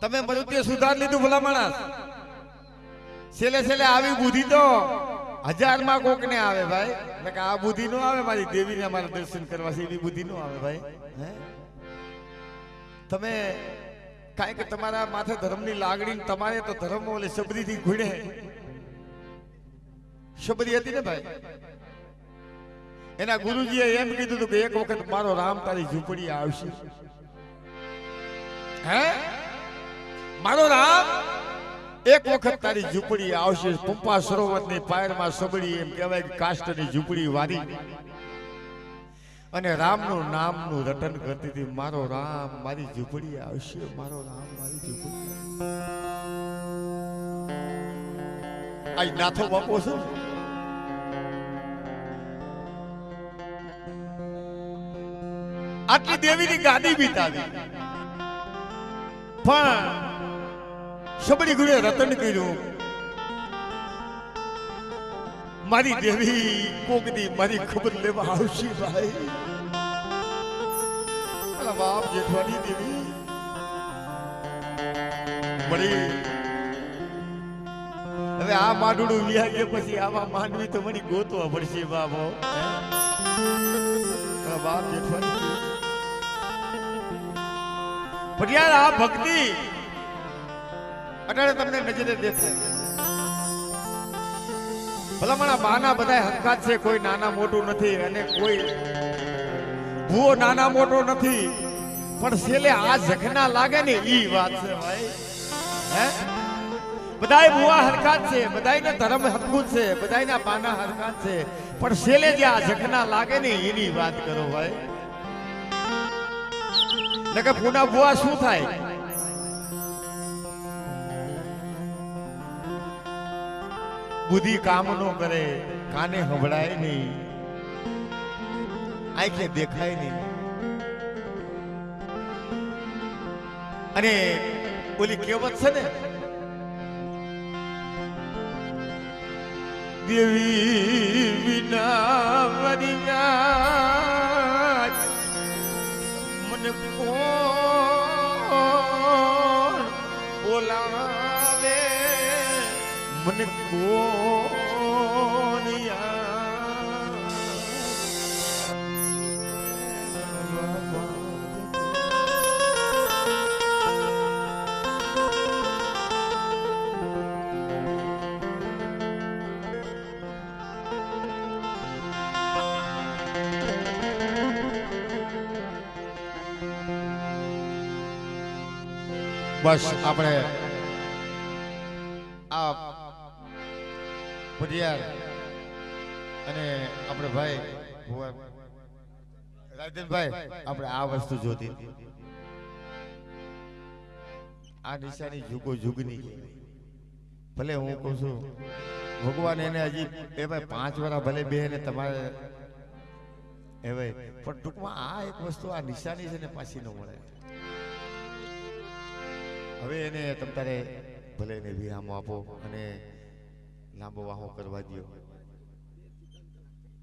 તમે મૃત્યુ સુધાર લીધું ભલા માણસ. છેલ્લે છેલ્લે આવી બુદ્ધિ તો 1000 માં કોક ને આવે ભાઈ. એટલે કે આ બુદ્ધિ નો આવે મારી દેવીને અમારા દર્શન કરવા છે એવી બુદ્ધિ નો આવે ભાઈ. હે તમે કાંઈ કે તમારા માથે ધર્મની લાગણી, તમારે તો ધર્મ ઓલે શબરીથી ઘૂણે. શબરી હતી ને ભાઈ, એના ગુરુજીએ એમ કીધું હતું કે એક વખત મારો રામ તારી ઝૂંપડી આવશે. હે મારો રામ એક વખત તારી ઝૂંપડી આવશે. પંપા સરોવરની પાયરમાં સબડી એમ કહેવાય કે કાષ્ટની ઝૂંપડી વારી અને રામનું નામનું રટન કરતી હતી. મારો રામ મારી ઝૂંપડી આવશે, મારો રામ મારી ઝૂંપડી. આજ નાથો બાપો છે આટલી દેવીની ગાદી બીતાવી પણ સબડી ગુણે રતન કર્યું. મારી દેવી કોકની મારી ખબર લેવા આવશે ભાઈ. પેલા બાપ જેઠવાની દેવી મળી. હવે આ માંડુડું વ્યા ગયા પછી આવા માંડવી તો મને ગોતવા પડશે બાપો. બાપ જેઠવાની પણ યાર આ ભક્તિ અટાણે તમને નજરે દેખાય. ભલામણા બાના બધા હરખાત છે, કોઈ નાના મોટું નથી અને કોઈ ભૂવો નાના મોટો નથી. પણ છેલ્લે આ જખના લાગે ને ઈ વાત છે ભાઈ. હે બધાય ભૂવા હરખાત છે, બધાયને ધર્મ હરખું છે, બધાયના બાના હરખાત છે, પણ છેલ્લે જે આ જખના લાગે ને એની વાત કરો ભાઈ. કે પૂના ભૂવા શું થાય? બુદ્ધિ કામ નો કરે, કાને સંભળાય નહીં, આંખે દેખાય નહીં. અને ઓલી કહેવત છે ને, દેવી વિના મારી મને કોણ બોલાવે, મને કોણ બસ આપણે આ પટિયાર અને આપણે ભાઈ રાજેશભાઈ આપણે આ વસ્તુ જોતી. આ નિશાની જુગો જુગની. ભલે હું કહું છું ભગવાન એને હજી એ ભાઈ 5 વર્ષ ભલે બે ને તમારે એ ભાઈ, પણ ટૂંકમાં આ એક વસ્તુ આ નિશાની છે ને પાછી ન મળે. હવે એને તમારે ભલે એને વિરામ આપો અને લાંબો વાહો કરવા દો.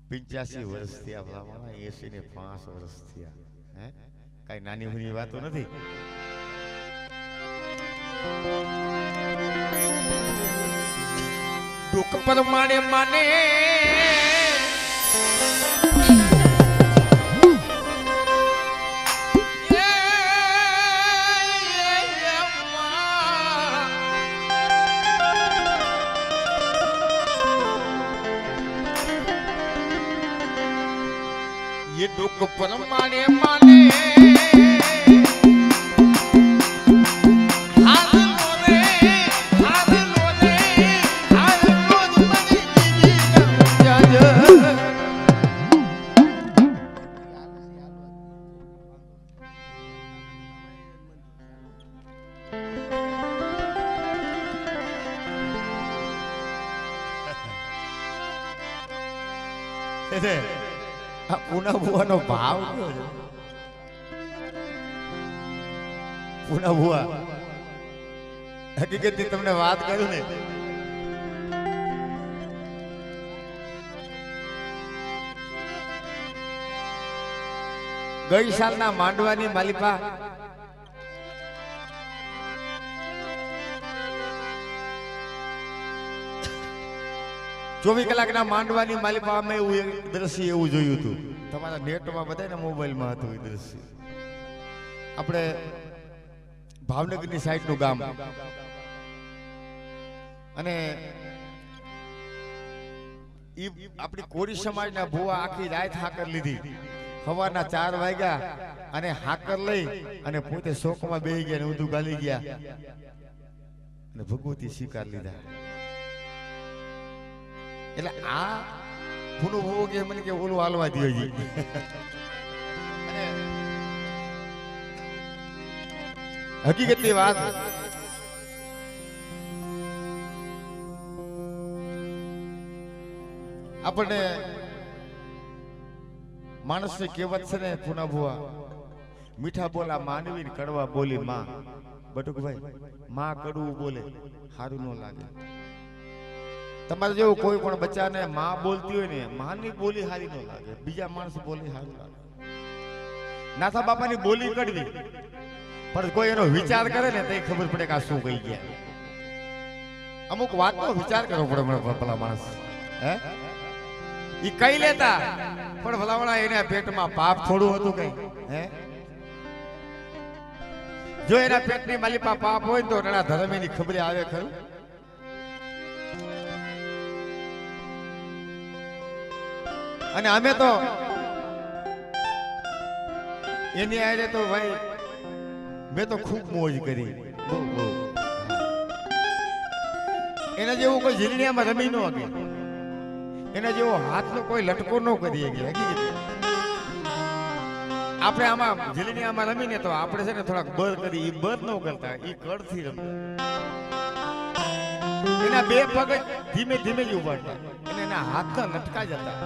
85 વર્ષ થયા, ભલામણ 80 ને 5 વર્ષ થયા. હે કઈ નાની હુની વાતો નથી. દુઃખ પ્રમાણે માને ये दुख परमाने माने પૂના ભુવાનો ભાવ કયો છે? પૂના ભુવા હકીકતની તમને વાત કરું ને, ગઈ સાલના માંડવાની માલિપા 24 કલાકના માંડવાની માલિકામાં એવું એક દ્રશ્ય એવું જોયું હતું. તમારા નેટમાં બધાને મોબાઈલમાં હતું એ દ્રશ્ય. આપણે ભાવનગરની સાઈડનું ગામ અને ઈ આપણી કોરી સમાજના ભુવા આખી રાત હાકર લીધી. સવારના 4 વાગ્યા અને હાકર લઈ અને પોતે શોકમાં બેહી ગયા ને ઊંધું ગાલી ગયા અને ભગવતી સ્વીકાર લીધા. એટલે આ ફૂનું ભૂવો કે મને કે ઓલું હાલવા દો જી. હકીકતની વાત આપણને માણસની કહેવત છે ને પૂના ભુવા, મીઠા બોલા માનવી કડવા બોલી માં. બટુકભાઈ, માં કડવું બોલે સારું ન લાગે. તમારે જેવું કોઈ પણ બચ્ચાને માં બોલતી હોય ને, માની બોલી સારી ન લાગે, બીજા માણસ બોલી સારું લાગે. નાથા બાપાની બોલી કડવી, પણ કોઈ એનો વિચાર કરે ને તો ખબર પડે કે આ શું કહી ગયા. અમુક વાતનો વિચાર કરવો પડે ભલા માણસ. હે ઈ કઈ લેતા પણ ભલાવણા એના પેટમાં પાપ થોડું હતું કઈ. હે જો એના પેટની માલિપા પાપ હોય તો એના ધર્મની ખબર આવે ખરું? અને અમે તો એની આરે તો ભાઈ મેં તો ખૂબ મોજ કરી. એના જેવું કોઈ ઝીલણીયામાં રમી ન શકે, એના જેવો હાથનો કોઈ લટકો ન કરી શકે. આપણે આમાં ઝીલણીયામાં રમીને તો આપણે છે ને થોડાક બર કરી, એ બર ન કરતા, એ કળથી રમતા. એના બે પગ ધીમે ધીમે જ ઉભારતા અને એના હાથના લટકા જતા.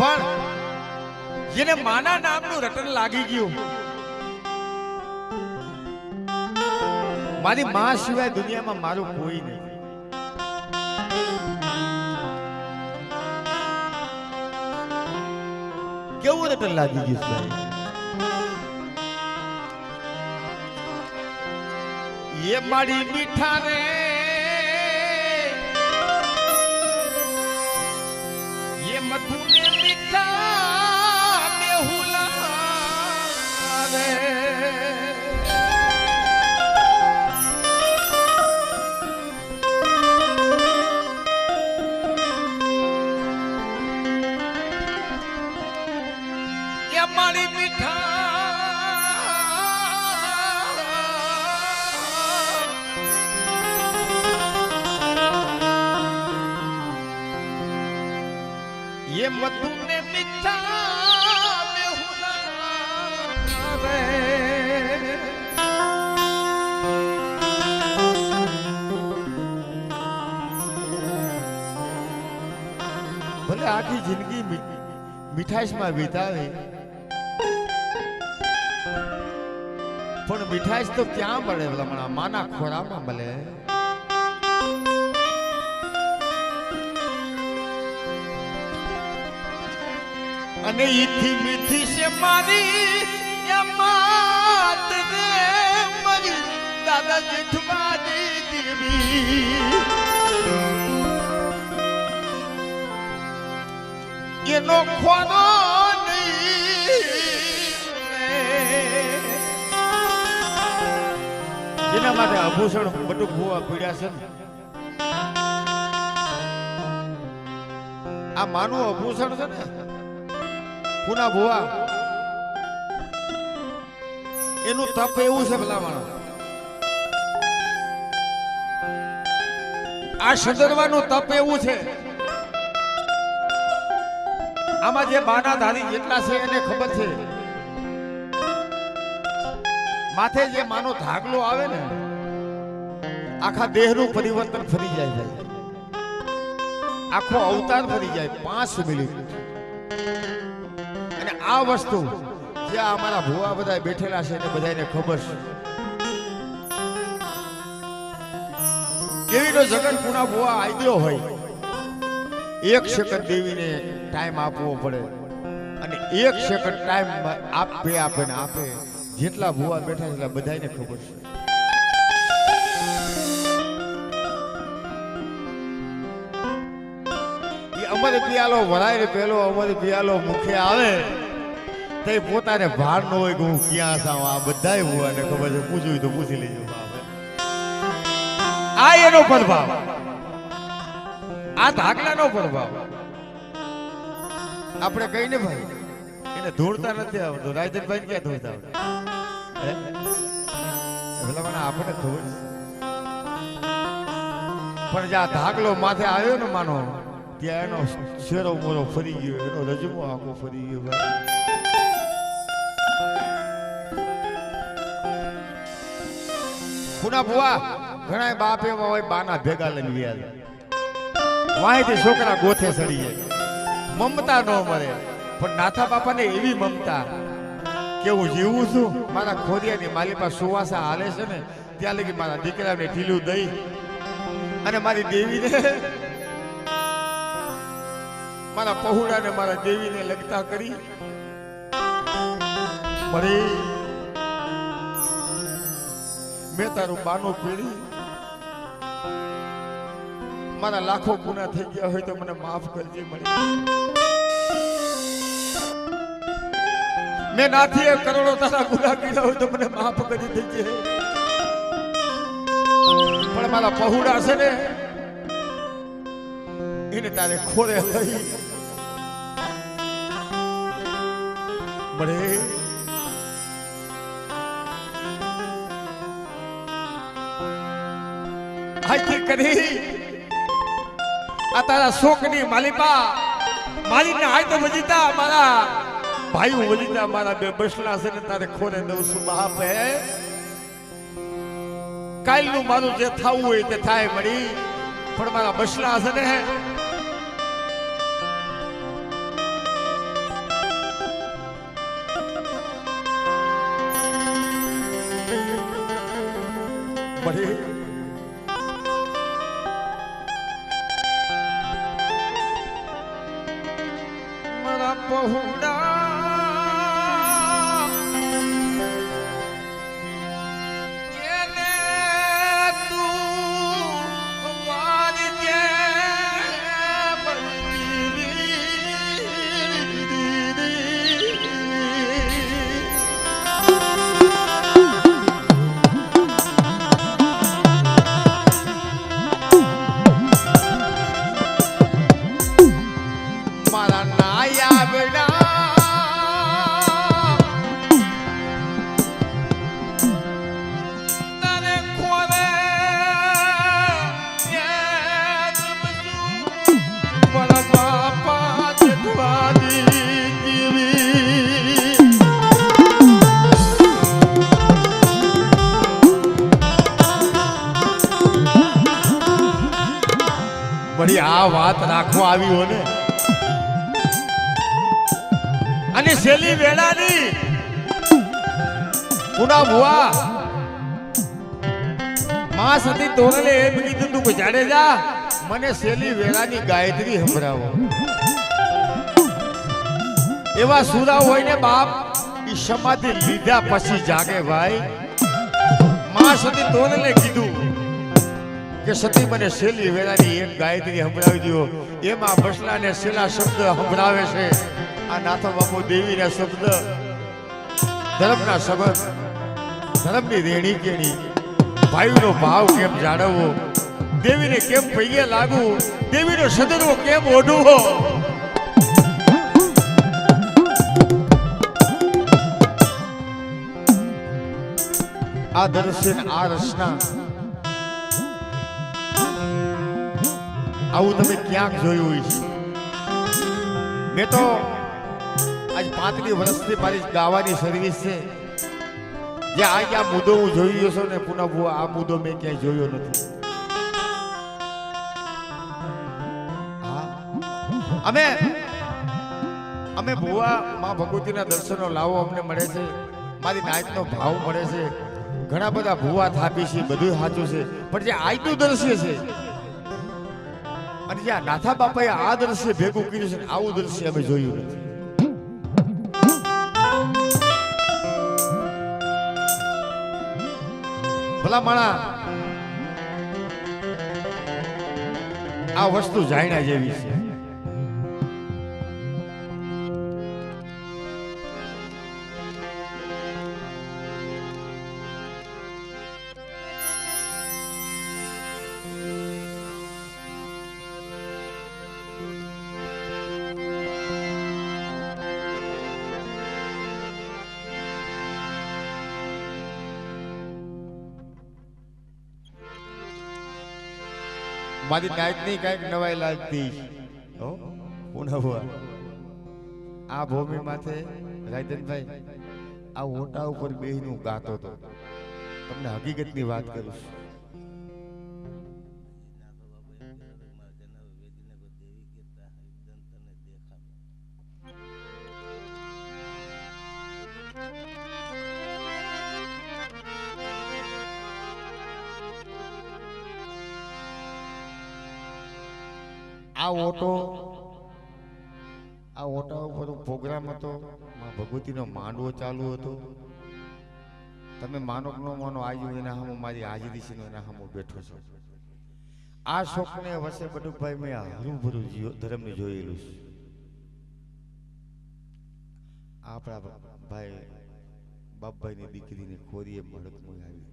પણ જેને માના નામનું રટન લાગી ગયું, મારી માં સિવાય દુનિયામાં મારું કોઈ નહીં. કેવું રટન લાગી ગયું સાહેબ? એ મારી મીઠા રે, એ મધુને મીઠા બેહુલા રે, એ મારી મીઠા ये मधुने मीठा बेहुला रे, भले आखी जिंदगी મીઠાઈમાં વિતાવે પણ મીઠાઈ તો ક્યાં મળે? ભલા માના ખોરામાં મળે. અને ઈથી મીઠી છે મારી માત રે, મારી દાદા જેઠવાની દેવી. એનો ખોનો એના માટે આભૂષણ બટુક ભુવા પીડ્યા છે ને. આ માનું આભૂષણ છે ને પૂના ભુવા, એનું તપ એવું છે ભલામણ. આ સદરવાનું તપ એવું છે, આમાં જે બાના ધારી જેટલા છે એને ખબર છે. માથે જે માનો ધાગલો આવે ને, આખા દેહનું પરિવર્તન ફરી જાય, આખો અવતાર ફરી જાય 5 મિનિટ. અને આ વસ્તુ જે અમારા ભુવા બધા બેઠેલા છે એને બધાને ખબર છે. દેવીનો જગત પૂના ભુવા આગ્યો હોય, 1 સેકન્ડ દેવીને ટાઈમ આપવો પડે. અને 1 સેકન્ડ ટાઈમ આપે ને આપે. જેટલા ભુવા બેઠા છે એટલા બધાને ખબર છે. અમારે પિયાલો વરાય પેલો અમારે પિયાલો મુખે આવે તે પોતાને ભાર ન હોય કે હું ક્યાં સાવ. આ બધાય ભુવાને ખબર છે, પૂછ્યું તો પૂછી લેજો. આ એનો પ્રભાવ, આ ધાકલાનો પ્રભાવ. આપણે કહીને ભાઈ એને ધોળતા નથી આવડતું. રાજનભાઈ ક્યાં ધોળતા આવડે? ભલા મને આપણે ખબર છે, પણ જ્યાં ધાકલો માથે આવ્યો ને માનો ત્યાં એનો શેરો મોરો ફરી ગયો, એનો રજમો આખો ફરી ગયો. ભાઈ પુના ભુવા ઘણા બાપ એવા હોય બાના ભેગા લઈને વ્યાજ વાંયથી છોકરા ગોથે સડી જાય. મમતા ન મળે, પણ નાથા બાપાને એવી મમતા કે હું જીવું છું, મારા ખોડિયાની માલી પાસે સુવાસા હાલે છે ને ત્યાં લગી મારા દીકરાને ઢીલું દઈ અને મારી દેવીને, મારા પહોળાને મારા દેવીને લગતા કરી. મરી મેં તારું બાનું પીડી, મારા લાખો ગુના થઈ ગયા હોય તો મને માફ કરજે. મળી મેં નાથી કરોડો તારા ગુના કર્યા હોય તો મને માફ કરી દેજે. પણ મારા પહોળા છે ને એને તારે ખોરે લઈ મળે. આથી કરી આ તારા શોકની માલિપા માલીને આય તો વજીતા મારા ભાઈ વજીતા મારા બે બસલા છે ને તારે ખોરે દઉં છું. બાપ હે કાલનું મારું જે થવું હોય તે થાય મળી, પણ મારા બસલા છે ને મળી પહોળા એને તું મારી જે મારા નાયા બેડા તને ખોરે મારા બાપા જઠવાની જીવી બડી આ વાત રાખવા આવી હો ને. અને શેલી વેળાની પુના ભુવા માં સતી તોરલે એમ કીધું તું કે જાડેજા મને શેલી વેળાની ગાયત્રી સંભળાવો. એવા સુરા હોય ને બાપ ઈ સમાધિ લીધા પછી જાગે. ભાઈ માં સતી તોરલે કીધું કે સતી મને શેલી વેળાની એક ગાયત્રી સંભળાવી દો. એમાં બસલાને શેલા શબ્દ સંભળાવે છે. આ નાથા બાપુ દેવીના શબ્દ, ધર્મના શબ્દ, ધર્મની રેણી કેણી, ભાઈનો ભાવ કેમ જાળવવો, દેવીને કેમ પૈયે લાગવું, દેવીનો સદરવો કેમ ઓઢવો. આ દર્શન, આ રચના આવું તમે ક્યાંક જોયું હોય છે? મેં તો આજ 35 વર્ષથી મારી ગાવાની સર્વિસ છે. જે આ મુદ્દો હું જોઈ છું ને પુના ભુવા, આ મુદ્દો મેં ક્યાંય જોયો નથી. અમે ભુવા માં ભગવતીના દર્શનો લાવો અમને મળે છે, મારી નાયતનો ભાવ મળે છે. ઘણા બધા ભુવા થાપી છે, બધું સાચું છે, પણ જે આજનું દ્રશ્ય છે અને જ્યાં નાથા બાપાએ આ દ્રશ્ય ભેગું કર્યું છે, આવું દ્રશ્ય અમે જોયું નથી. ભલા માણા આ વસ્તુ જાણ્યા જેવી છે. મારી નાયકની કઈક નવાઈ લાગતી હો પુનઃ આ ભૂમિ માથે રાયધનભાઈ આ ઓટા ઉપર બેહીનું ગાતો હતો. તમને હકીકતની વાત કરું છું. આ ઓટા ઉપર પ્રોગ્રામ હતો, ભગવતીનો માંડવો ચાલુ હતો. તમે માનો કે ન માનો, આવ્યું એના સામે મારી હાજરી છે, એના સામે બેઠો છો. આ શોખને વસે બટુકભાઈ મેં હરુભરું ધર્મને જોયેલું છે. આપણા ભાઈ બાપભાઈની દીકરીને ખોરીએ મળકમાં આવી.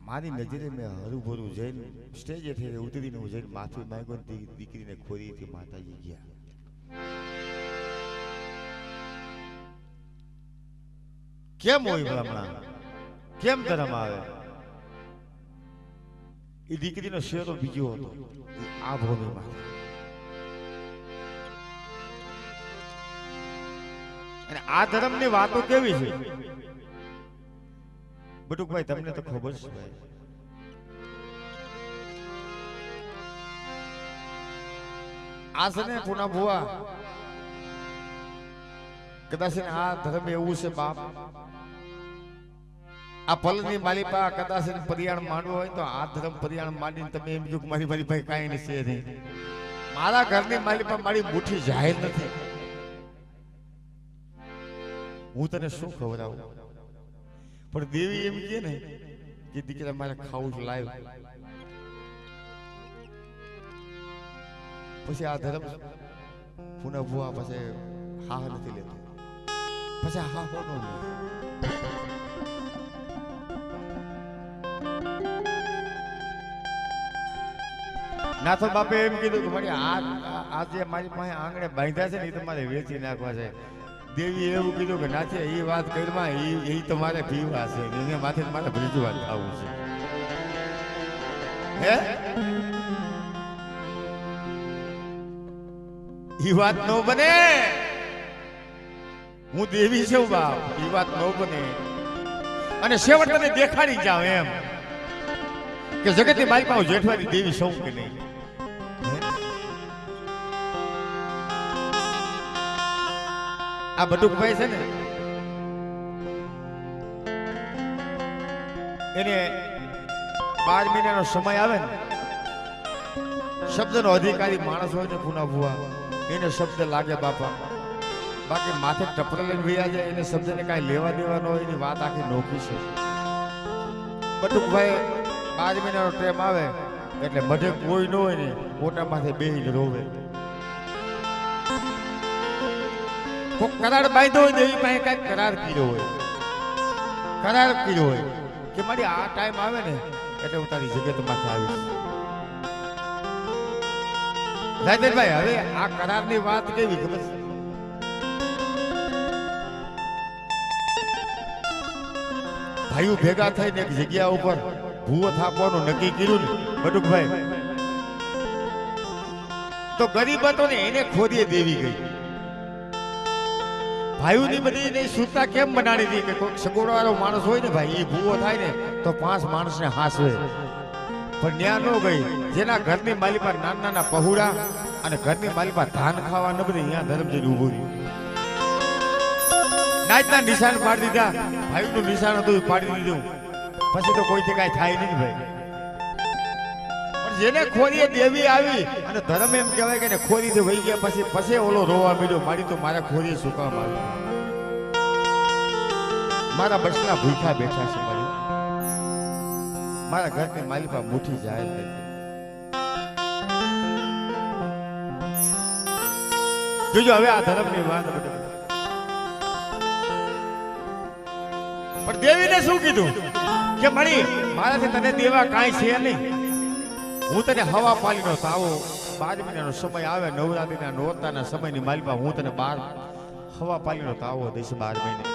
મારી નજરે મેં હરુભરું જઈને સ્ટેજે ઠેરે ઉતરીને હું જઈને માથું માંગ્યો, દીકરીને ખોરીથી માતાજી ગયા. કેમ હોય હમણાં, કેમ ધર્મ આવે? એ દીકરીનો શેરો બીજો હતો. આ ભૂમિમાં અને આ ધર્મની વાતો કેવી છે બટુકભાઈ, તમને તો ખબર છે ભાઈ. આ છે ને પુના ભુવા, કદાચ આ ધર્મ એવું છે બાપ, આ પલની માલિપા કદાચ પર્યાણ માંડવો હોય તો આ ધર્મ પર્યાણ માંડીને તમે એમ જો મારી ભાઈ કાંઈ નહીં છે નહીં. મારા ઘરની માલિપા મારી મુઠ્ઠી જાહેર નથી. હું તને શું ખવડાવું? પણ દેવી એમ કે ને કે દીકરા મારે ખાવું જ લાવ. પછી આ ધર્મ પુનઃ ભુવા પછી હા નથી લેતો, પછી હા હોનો નાથો બાપે એમ કીધું કે મારી આ જે મારી પાસે આંગણે બાંધ્યા છે ને એ તમારે વેચી નાખવા છે. દેવી એવું કીધું કે નાથે એ વાત કરમાં એ તમારે પીવા છે, એને માથે મારે ભરીજું વાત ખાવું છે. હે એ વાત ન બને. હું દેવી છું બાપ, એ વાત ન બને. અને છેવટ તને દેખાડી જાવ એમ કે જગતની મારી પાસે જેઠવાની દેવી સૌ કે નહીં. આ બટુકભાઈ છે ને એને 12 મહિનાનો સમય આવે ને, શબ્દનો અધિકારી માણસ હોય ને પુના ભુવા, એને શબ્દ લાગે બાપા. બાકી માથે ટપરા લઈને વૈયા જાય, એને શબ્દને કાંઈ લેવા દેવાનો હોય એની વાત આખી નોખી છે. બટુકભાઈ 12 મહિનાનો ટાઈમ આવે એટલે મઢે કોઈ ન હોય ને મોટા માથે બેહીને રોવે. કોક કરાર બાંધ્યો હોય, દેવી પાસે કઈક કરાર કર્યો હોય, કે મારી આ ટાઈમ આવે ને એટલે હું તારી જગત માંથી આવીશ. રાયધનભાઈ હવે આ કરારની વાત કેવી ખબર છે? ભાઈઓ ભેગા થઈને એક જગ્યા ઉપર ભૂવો થાપવાનું નક્કી કર્યું ને બટુકભાઈ, તો ગરીબ હતો ને એને ખોરીએ દેવી ગઈ. ભાઈઓની બધી ને સૂતા કેમ બનાવી હતી કે કોઈ સગવડ વાળો માણસ હોય ને ભાઈ, એ ભૂવો થાય ને તો 5 માણસને હાંસવે. પણ ન્યા ન ગઈ. જેના ઘરની માલિપા નાના નાના પહુડા અને ઘરની માલિપા ધાન ખાવા ન બધી અહીંયા ધર્મ જઈને ઉભું રહ્યું. નાચના નિશાન પાડી દીધા, ભાઈનું નિશાન હતું પાડી દીધું. પછી તો કોઈથી કાંઈ થાય નહીં ભાઈ. જેને ખોરીએ દેવી આવી અને ધર્મ એમ કહેવાય કે ખોરી થી વહી ગયા પછી ઓલો રોવા મળ્યો, મારી તો મારા ખોરીએ શું કામ આવી. મારા બસના ભૂખ્યા બેઠા છે મારી મારા ઘરની માલિકા મુઠી જાય જોજો હવે આ ધર્મની વાત પણ દેવીને શું કીધું કે મણી મારાથી તને દેવા કાંઈ છે નહીં હું તને હવા પાલીનો તાવો 12 મહિનાનો સમય આવે નવરાત્રીના નોરતાના સમયની માલિકા હું તને 12 હવા પાલીનો તાવો દઈશ 12 મહિને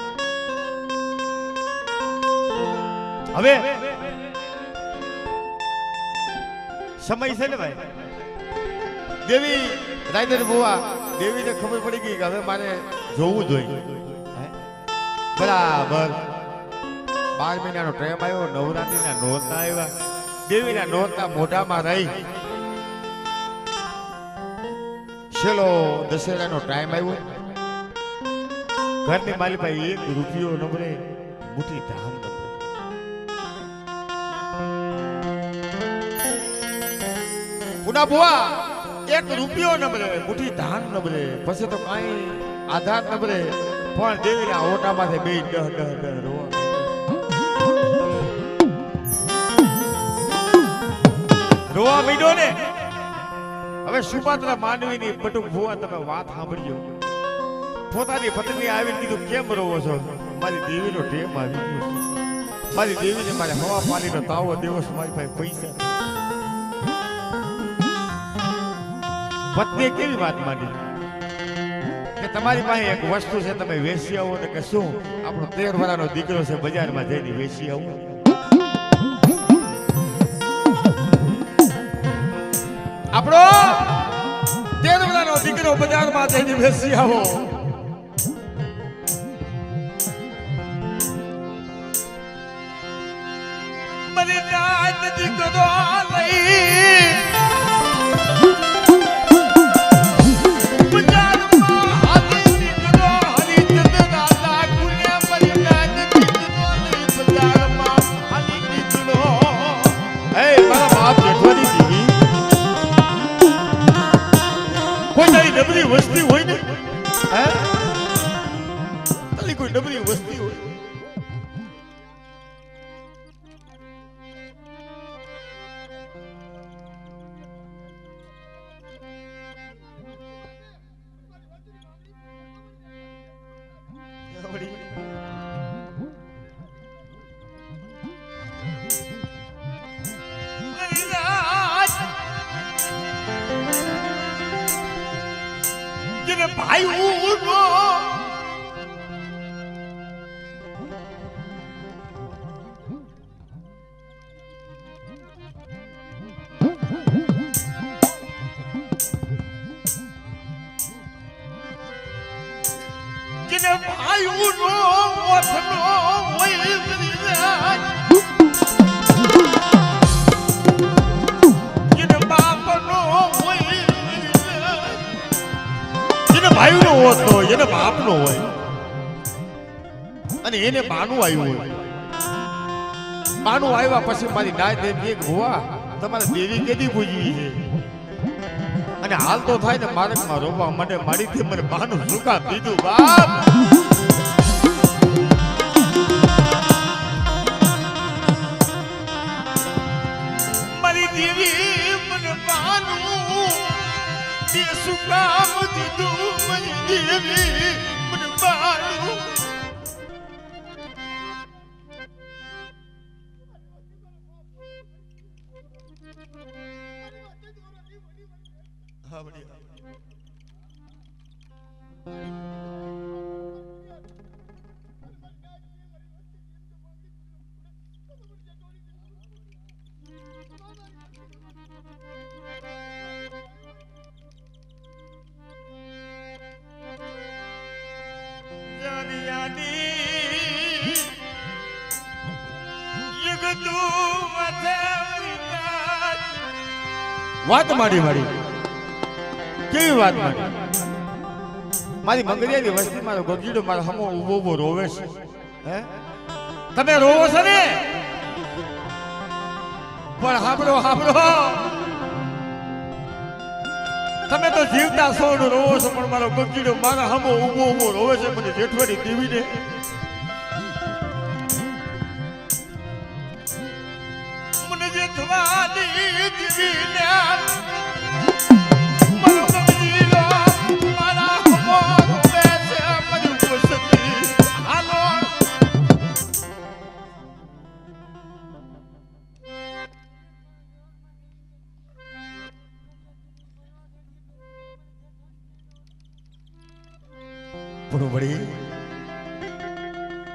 હવે સમય છે ને ભાઈ દેવી રાયદર બુવા દેવીને ખબર પડી ગઈ કે હવે મારે જોવું જોઈએ બરાબર 12 મહિનાનો ટાઈમ આવ્યો નવરાત્રીના નોરતા આવ્યા દેવીના નોરતા મોઢામાં રહી છેલ્લો દશેરાનો ટાઈમ આવ્યો ઘરની માલિકાઈ 1 રૂપિયો નબળે મુઠ્ઠી ધાન નબળે પુના બુઆ 1 રૂપિયો નબળે મુઠ્ઠી ધાન નબળે પછી તો કાંઈ આધાર નબળે પણ દેવીના ઓટામાંથી બે ડહ રોવા રોવા મીડો ને હવે સુપાત્રા માનવીની બટુક ભુવા તમે વાત સાંભળજો પોતાની પત્ની આવીને કીધું કેમ રોવો છો મારી દેવીનો ટેમ આવી ગયો મારી દેવીને મારે હવા પાણીનો તાવો દેવો મારી પાસે પૈસા પત્નીએ કેવી વાત માની કે તમારી પાસે એક વસ્તુ છે તમે વેચી આવો ને કે શું આપણો 13 વર્ષનો દીકરો છે બજારમાં જઈને વેચી આવો આપણો 13 વર્ષનો દીકરો બજારમાં જઈને વેચી આવો મને રાત દીકરો લઈ ડબરી વસ્તી હોય ને હે તારી કોઈ ડબરી વસ્તી હોય ભાઈ ઉનો જેને ભાઈ ઉનો મોથનો હોય ભાઈ નો હોત ન હોય એને બાપ નો હોય અને એને બાનું આવ્યું હોય બાનું આવ્યા પછી મારી નાય દેવી એક ભુવા તમારે દેવી કેદી પૂજી છે અને હાલ તો થાય ને માર્ગમાં રોવા માટે મારીથી મને બાનું સુકા દીધું બાપ મારી દેવી મને બાનું તે સુકા દીધું મારી દેવી મને બાનું હા બડી વાત માડી માડી કેવી વાત માડી મારી મંગરિયાની વસ્તી મારો ગગીડો મારો હમો ઉભો ઉભો રોવે છે હે તમે રોવો છો ને પણ હાબળો હાબળો તમે તો જીવતા સોડ રોવો છો પણ મારો ગગીડો મારા હમો ઉભો ઉભો રોવે છે મને જેઠવાડી દેવીને દીવીને મારો ગગજીલો મારા હમો રોવે છે મારી ઉપસ્થિતિ હાલો પૂરું વળી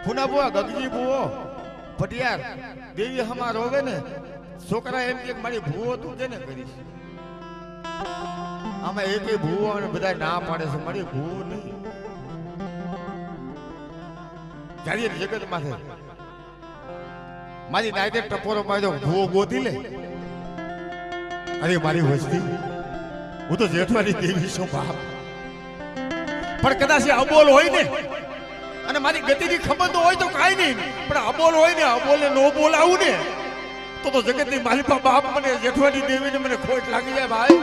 પુના બુઆ ગગજી બુઓ પટિયાર દેવી હમા રોવે ને છોકરા એમ કે મારી ભૂવો તું કેને કરીશ આમાં એકેય ભૂવો અને બધા ના પાડે છે મારી ભૂવો નહીં જારી જગત માથે મારી નાયતે ટપોરો માર્યો ભૂવો ગોતી લે અરે મારી વસ્તી હું તો જેઠવાની દેવી છું બાપ પણ કદાચ અબોલ હોય ને અને મારી ગતિની ખબર તો હોય તો કાઈ નહીં પણ અબોલ હોય ને અબોલને નો બોલાવું ને તો જગતની માલિકા બાપ મને જેઠવાની દેવીને મને ખોટ લાગી જાય ભાઈ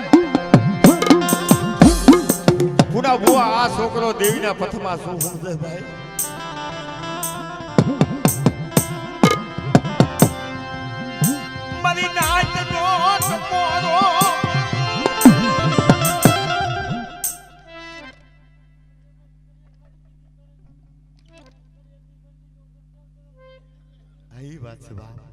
પુના બુઆ આ છોકરો દેવીના પથમાં શું સમજે ભાઈ મારી નાચનો ટપોરો આઈ વાત છે બાપ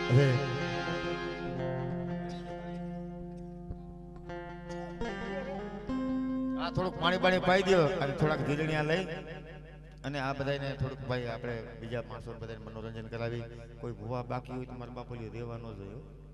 હવે આ થોડુંક પાણી પાઈ દો અને થોડાક ધીરણિયા લઈ અને આ બધાને થોડુંક ભાઈ આપણે બીજા માણસો બધાને મનોરંજન કરાવી કોઈ ભૂવા બાકી હોય તો મારા બાપલીઓ દેવા ન જોયો